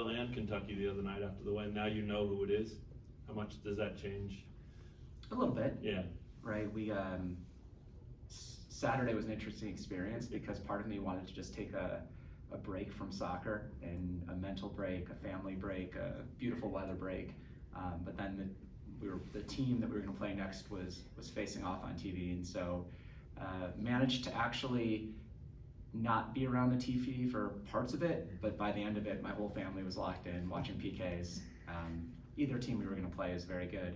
Louisville and Kentucky the other night after the win. Now you know who it is. How much does that change? A little bit. Yeah. Right. We Saturday was an interesting experience because part of me wanted to just take a break from soccer, and a mental break, a family break, a beautiful weather break. But then the team that we were going to play next was facing off on TV, and so managed to actually not be around the TV for parts of it, but by the end of it, my whole family was locked in watching PKs. Either team we were going to play is very good.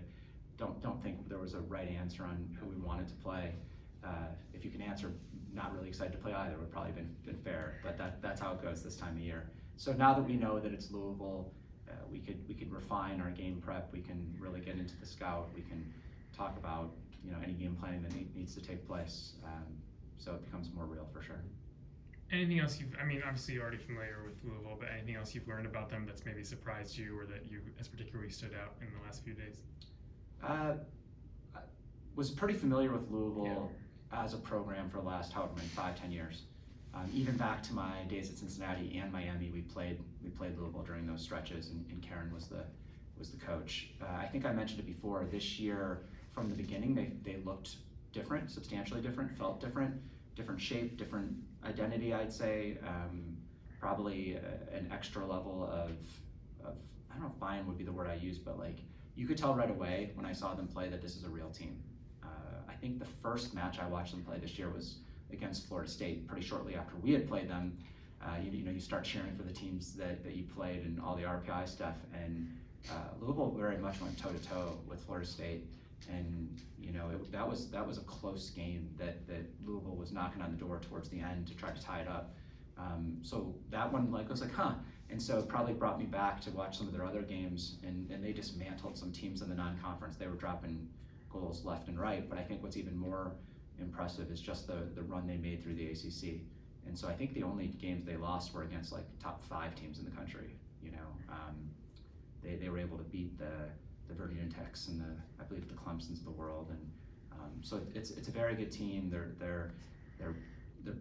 Don't think there was a right answer on who we wanted to play. If you can answer not really excited to play either, would probably been fair, but that's how it goes this time of year. So now that we know that it's Louisville, we could refine our game prep. We can really get into the scout. We can talk about any game planning that needs to take place. So it becomes more real for sure. Anything else obviously you're already familiar with Louisville, but anything else you've learned about them that's maybe surprised you or that you has particularly stood out in the last few days? I was pretty familiar with Louisville as a program for the last 5-10 years. Even back to my days at Cincinnati and Miami, we played Louisville during those stretches, and Karen was the coach. I think I mentioned it before. This year, from the beginning, they looked different, substantially different, felt different shape, different identity. I'd say probably an extra level of I don't know if buy-in would be the word I use, but like you could tell right away when I saw them play that this is a real team. I think the first match I watched them play this year was against Florida State, pretty shortly after we had played them. You start cheering for the teams that you played and all the RPI stuff, and Louisville very much went toe to toe with Florida State, and that was a close game that Louisville was knocking on the door towards the end to try to tie it up. So that one I was like, huh. And so it probably brought me back to watch some of their other games, and they dismantled some teams in the non-conference. They were dropping goals left and right, but I think what's even more impressive is just the run they made through the ACC. And so I think the only games they lost were against like top 5 teams in the country. They were able to beat the Virginia Techs and I believe the Clemsons of the world, and so it's a very good team. They're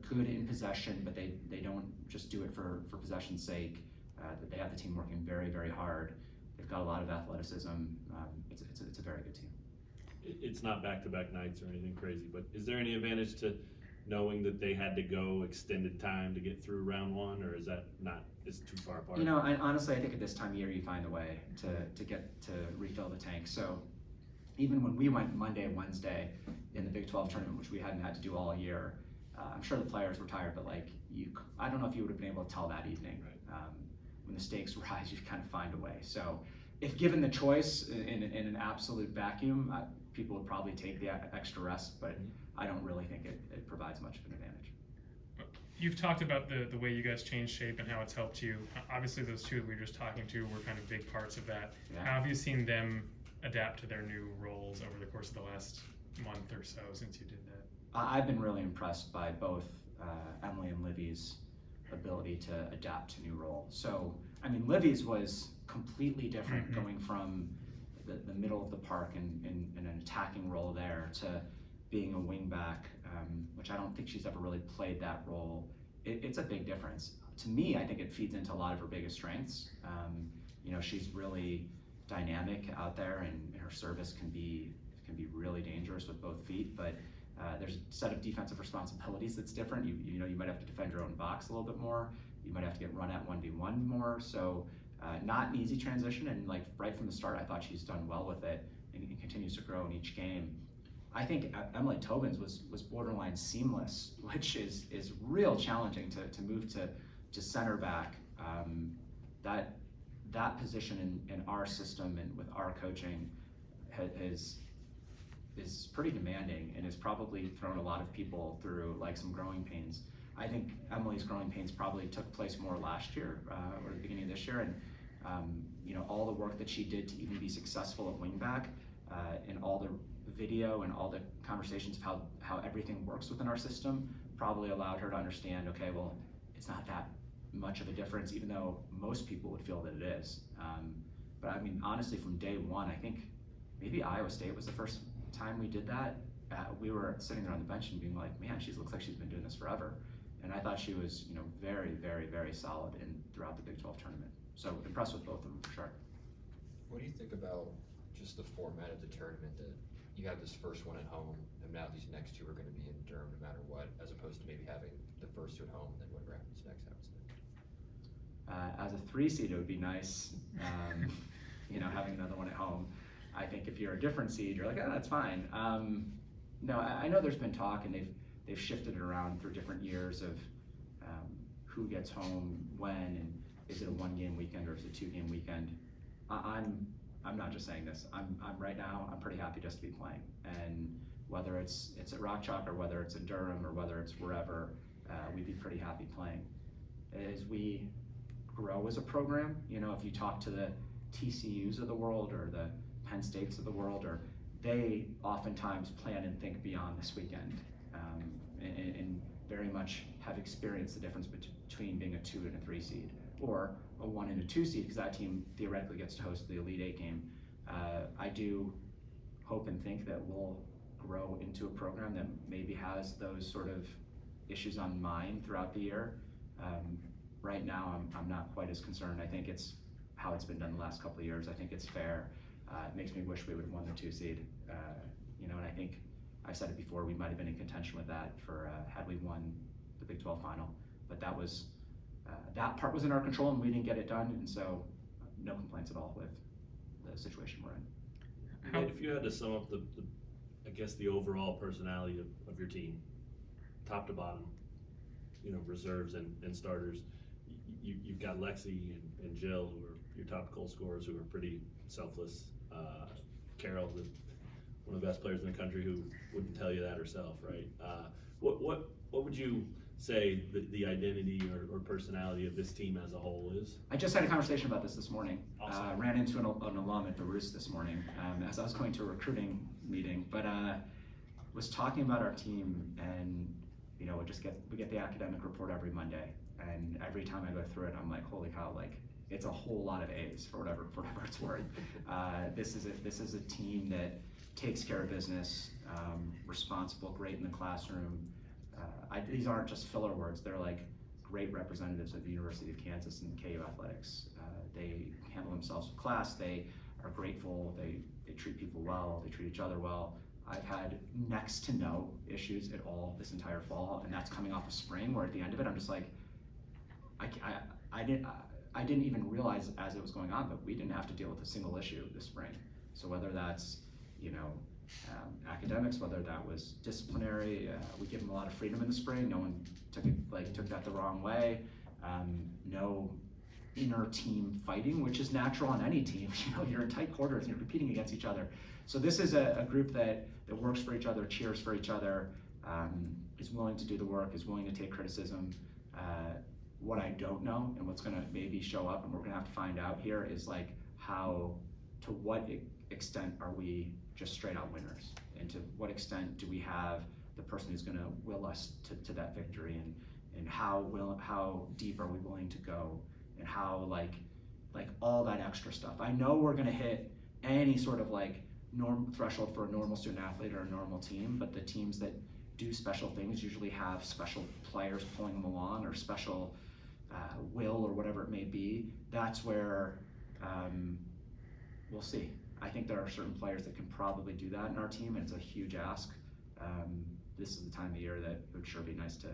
good in possession, but they don't just do it for possession's sake. They have the team working very, very hard. They've got a lot of athleticism. It's a very good team. It's not back-to-back nights or anything crazy, but is there any advantage to knowing that they had to go extended time to get through round one, or is that not, it's too far apart? Honestly, I think at this time of year you find a way to get to refill the tank. So even when we went Monday and Wednesday in the Big 12 tournament, which we hadn't had to do all year, I'm sure the players were tired, but I don't know if you would have been able to tell that evening. Right. When the stakes rise, you kind of find a way. So if given the choice in an absolute vacuum, people would probably take the extra rest, but I don't really think it provides much of an advantage. You've talked about the way you guys changed shape and how it's helped you. Obviously, those two that we were just talking to were kind of big parts of that. Yeah. How have you seen them adapt to their new roles over the course of the last month or so since you did that? I've been really impressed by both Emily and Livy's ability to adapt to new roles. So, Livy's was completely different, going from the middle of the park in an attacking role there to being a wing back, which I don't think she's ever really played that role. It's a big difference. To me, I think it feeds into a lot of her biggest strengths. She's really dynamic out there, and her service can be really dangerous with both feet, but there's a set of defensive responsibilities that's different. You might have to defend your own box a little bit more. You might have to get run at 1v1 more. So not an easy transition, and right from the start, I thought she's done well with it and continues to grow in each game. I think Emily Tobin's was borderline seamless, which is real challenging to move to center back. That position in our system and with our coaching is pretty demanding, and has probably thrown a lot of people through some growing pains. I think Emily's growing pains probably took place more last year or the beginning of this year, and all the work that she did to even be successful at wingback, and all the video and all the conversations of how everything works within our system probably allowed her to understand, okay, well, it's not that much of a difference, even though most people would feel that it is. But honestly, from day one, I think maybe Iowa State was the first time we did that. We were sitting there on the bench and being like, man, she looks like she's been doing this forever. And I thought she was, very, very, very solid throughout the Big 12 tournament. So impressed with both of them for sure. What do you think about just the format of the tournament, that you have this first one at home, and now these next two are going to be in Durham no matter what, as opposed to maybe having the first two at home and then whatever happens next happens next? As a 3 seed, it would be nice, having another one at home. I think if you're a different seed, you're like, oh, that's fine. No, I know there's been talk, and they've shifted it around through different years of who gets home when, and is it a 1-game weekend or is it a 2-game weekend. I'm not just saying this. I'm right now, I'm pretty happy just to be playing, and whether it's at Rock Chalk or whether it's in Durham or whether it's wherever, we'd be pretty happy playing. As we grow as a program, if you talk to the TCUs of the world or the Penn States of the world, or they oftentimes plan and think beyond this weekend, and very much have experienced the difference between being a 2 and a 3 seed, or a 1 and a 2 seed, because that team theoretically gets to host the Elite 8 game. I do hope and think that we'll grow into a program that maybe has those sort of issues on mind throughout the year. Right now, I'm not quite as concerned. I think it's how it's been done the last couple of years. I think it's fair. It makes me wish we would have won the 2 seed. And I think I've said it before, we might have been in contention with that for had we won the Big 12 final. But that was that part was in our control, and we didn't get it done. And so, no complaints at all with the situation we're in. If you had to sum up the overall personality of your team, top to bottom, reserves and starters, you've got Lexi and Jill, who are your top goal scorers, who are pretty selfless. Carol, one of the best players in the country, who wouldn't tell you that herself, right? What would you say the identity or personality of this team as a whole is? I just had a conversation about this morning. Awesome. Ran into an alum at the Roost this morning as I was going to a recruiting meeting, but was talking about our team, and we get the academic report every Monday, and every time I go through it, I'm like, holy cow, like it's a whole lot of A's for whatever it's worth. This is a team that takes care of business, responsible, great in the classroom. These aren't just filler words. They're like great representatives of the University of Kansas and KU athletics. They handle themselves with class. They are grateful. They treat people well. They treat each other well. I've had next to no issues at all this entire fall, and that's coming off of spring, where at the end of it, I'm just like, I didn't even realize as it was going on, but we didn't have to deal with a single issue this spring. So whether that's academics, whether that was disciplinary, we give them a lot of freedom in the spring. No one took that the wrong way. No inner team fighting, which is natural on any team. You're in tight quarters and you're competing against each other. So this is a group that works for each other, cheers for each other, is willing to do the work, is willing to take criticism. What I don't know, and what's going to maybe show up, and we're going to have to find out here, is like to what extent are we just straight out winners, and to what extent do we have the person who's going to will us to that victory, and how deep are we willing to go, and how like all that extra stuff. I know we're going to hit any sort of threshold for a normal student athlete or a normal team, but the teams that do special things usually have special players pulling them along, or special will, or whatever it may be. That's where we'll see. I think there are certain players that can probably do that in our team, and it's a huge ask. This is the time of year that it would sure be nice to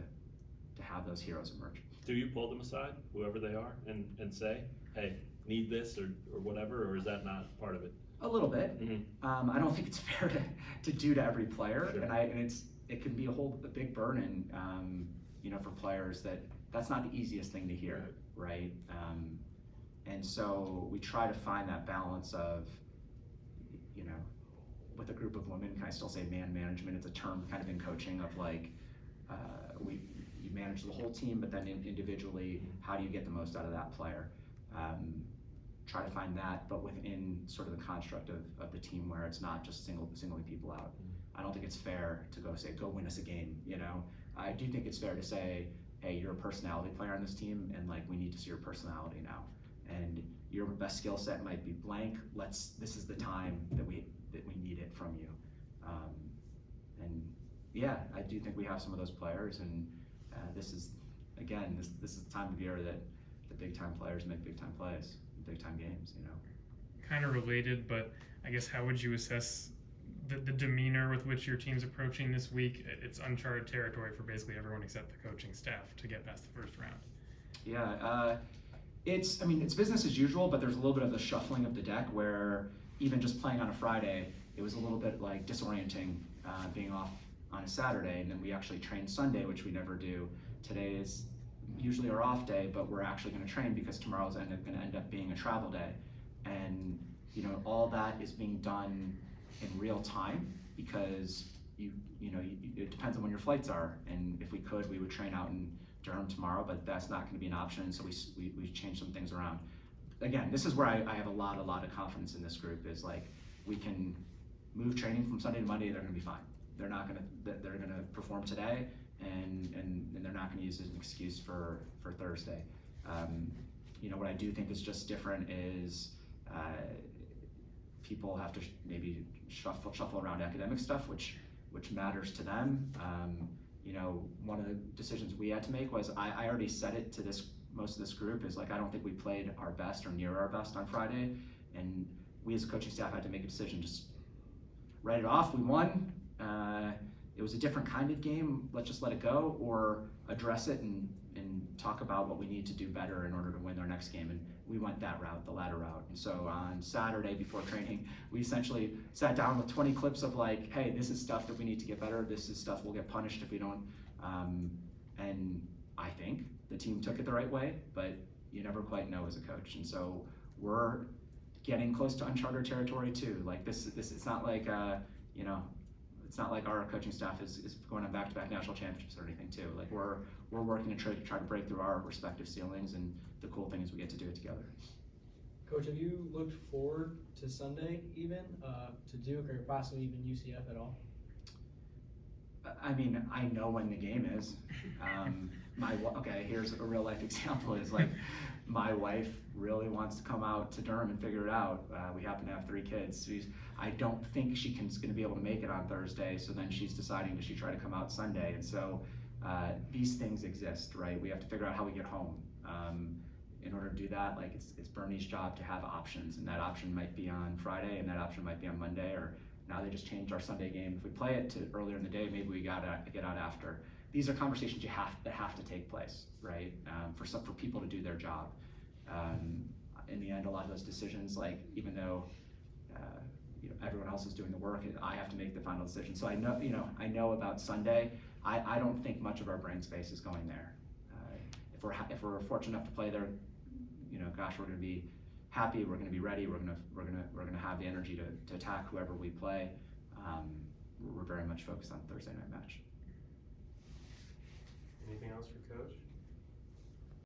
have those heroes emerge. Do you pull them aside, whoever they are, and say, hey, need this or whatever, or is that not part of it? A little bit. Mm-hmm. I don't think it's fair to do to every player, Sure. and it can be a big burden, for players that's not the easiest thing to hear, right? And so we try to find that balance of, with a group of women, can I still say man management? It's a term kind of in coaching of you manage the whole team, but then individually, how do you get the most out of that player? Try to find that, but within sort of the construct of the team, where it's not just singling people out. I don't think it's fair to go win us a game, I do think it's fair to say, hey, you're a personality player on this team, and we need to see your personality now. And your best skill set might be blank. This is the time that we need it from you. And yeah, I do think we have some of those players, and this is the time of year that the big time players make big time plays, big time games, you know. Kind of related, but I guess how would you assess the demeanor with which your team's approaching this week? It's uncharted territory for basically everyone except the coaching staff to get past the first round. Yeah, it's business as usual, but there's a little bit of the shuffling of the deck where even just playing on a Friday, it was a little bit like disorienting being off on a Saturday, and then we actually train Sunday, which we never do. Today is usually our off day, but we're actually going to train because tomorrow's going to end up being a travel day. And you know, all that is being done in real time because it depends on when your flights are. And if we could, we would train out in Durham tomorrow, but that's not going to be an option. So we changed some things around. Again, this is where I have a lot of confidence in this group. Is like we can move training from Sunday to Monday. They're going to be fine. They're going to perform today, and they're not going to use it as an excuse for Thursday. What I do think is just different is people have to maybe shuffle around academic stuff, which matters to them. One of the decisions we had to make was I already said it to most of this group is like I don't think we played our best or near our best on Friday, and we as a coaching staff had to make a decision. Just write it off. We won. It was a different kind of game. Let's just let it go, or address it and talk about what we need to do better in order to win our next game. And we went that route, the latter route. And so on Saturday before training, we essentially sat down with 20 clips of like, hey, this is stuff that we need to get better. This is stuff we'll get punished if we don't. And I think the team took it the right way, but you never quite know as a coach. And so we're getting close to uncharted territory too. Like this it's not like it's not like our coaching staff is going on back-to-back national championships or anything too. Like we're working to try to break through our respective ceilings, and the cool thing is we get to do it together. Coach, have you looked forward to Sunday even, to Duke or possibly even UCF at all? I mean, I know when the game is. Here's a real life example is like my wife really wants to come out to Durham and figure it out. We happen to have 3 kids. I don't think she's going to be able to make it on Thursday, so then she's deciding does she try to come out Sunday. And so these things exist, right? We have to figure out how we get home. In order to do that, like it's Bernie's job to have options, and that option might be on Friday, and that option might be on Monday, or now they just changed our Sunday game. If we play it to earlier in the day, maybe we gotta get out after. These are conversations that have to take place, right? For people to do their job. In the end, a lot of those decisions, like even though everyone else is doing the work, I have to make the final decision. So I know about Sunday. I don't think much of our brain space is going there. If we're fortunate enough to play there, we're going to be happy. We're going to be ready. We're going to have the energy to attack whoever we play. We're very much focused on the Thursday night match. Anything else for Coach?